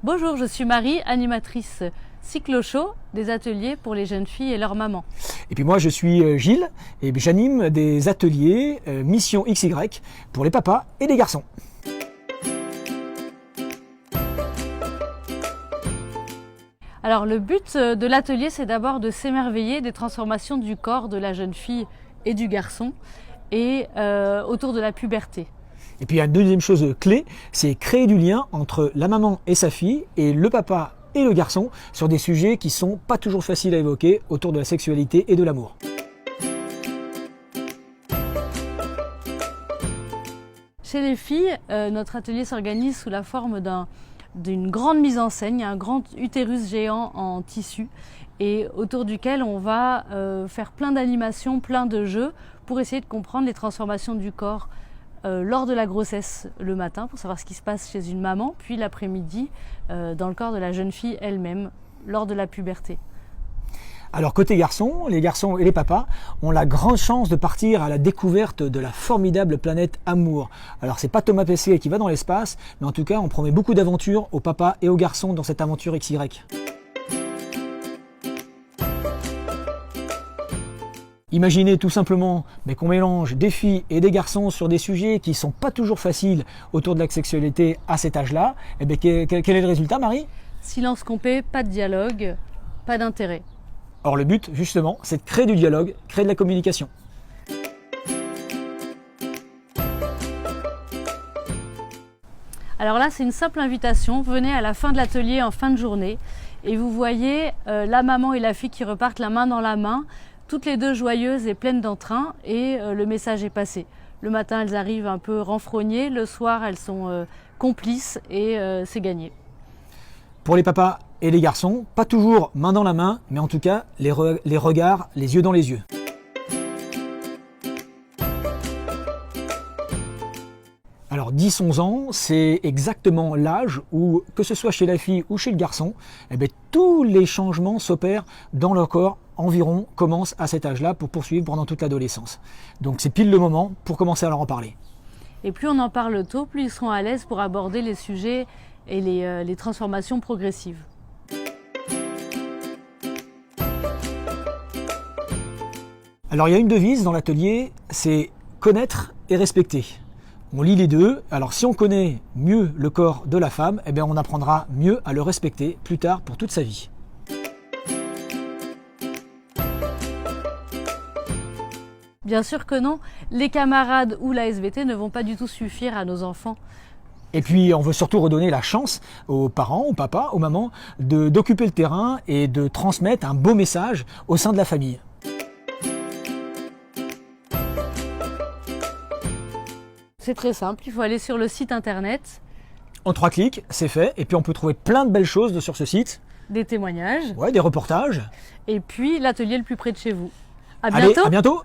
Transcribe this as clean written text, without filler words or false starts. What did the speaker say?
Bonjour, je suis Marie, animatrice cyclo-show des ateliers pour les jeunes filles et leurs mamans. Et puis moi je suis Gilles et j'anime des ateliers Mission XY pour les papas et les garçons. Alors le but de l'atelier, c'est d'abord de s'émerveiller des transformations du corps de la jeune fille et du garçon et autour de la puberté. Et puis il y a une deuxième chose clé, c'est créer du lien entre la maman et sa fille et le papa et le garçon sur des sujets qui sont pas toujours faciles à évoquer autour de la sexualité et de l'amour. Chez les filles, notre atelier s'organise sous la forme d'une grande mise en scène. Il y a un grand utérus géant en tissu et autour duquel on va faire plein d'animations, plein de jeux pour essayer de comprendre les transformations du corps lors de la grossesse le matin pour savoir ce qui se passe chez une maman, puis l'après-midi dans le corps de la jeune fille elle-même lors de la puberté. Alors côté garçons, les garçons et les papas ont la grande chance de partir à la découverte de la formidable planète Amour. Alors c'est pas Thomas Pesquet qui va dans l'espace, mais en tout cas on promet beaucoup d'aventures aux papas et aux garçons dans cette aventure XY. Imaginez tout simplement qu'on mélange des filles et des garçons sur des sujets qui ne sont pas toujours faciles autour de la sexualité à cet âge-là. Et bien, quel est le résultat, Marie? Silence complet, pas de dialogue, pas d'intérêt. Or le but, justement, c'est de créer du dialogue, créer de la communication. Alors là, c'est une simple invitation. Venez à la fin de l'atelier en fin de journée et vous voyez la maman et la fille qui repartent la main dans la main, toutes les deux joyeuses et pleines d'entrain, et le message est passé. Le matin, elles arrivent un peu renfrognées, le soir, elles sont complices et c'est gagné. Pour les papas et les garçons, pas toujours main dans la main, mais en tout cas, les regards, les yeux dans les yeux. Alors 10-11 ans, c'est exactement l'âge où, que ce soit chez la fille ou chez le garçon, tous les changements s'opèrent dans leur corps environ, commencent à cet âge-là pour poursuivre pendant toute l'adolescence. Donc c'est pile le moment pour commencer à leur en parler. Et plus on en parle tôt, plus ils seront à l'aise pour aborder les sujets et les transformations progressives. Alors il y a une devise dans l'atelier, c'est connaître et respecter. On lit les deux, alors si on connaît mieux le corps de la femme, on apprendra mieux à le respecter plus tard pour toute sa vie. Bien sûr que non, les camarades ou la SVT ne vont pas du tout suffire à nos enfants. Et puis on veut surtout redonner la chance aux parents, aux papas, aux mamans d'occuper le terrain et de transmettre un beau message au sein de la famille. C'est très simple, il faut aller sur le site internet. En 3 clics, c'est fait, et puis on peut trouver plein de belles choses sur ce site. Des témoignages. Ouais, des reportages. Et puis l'atelier le plus près de chez vous. Allez, à bientôt.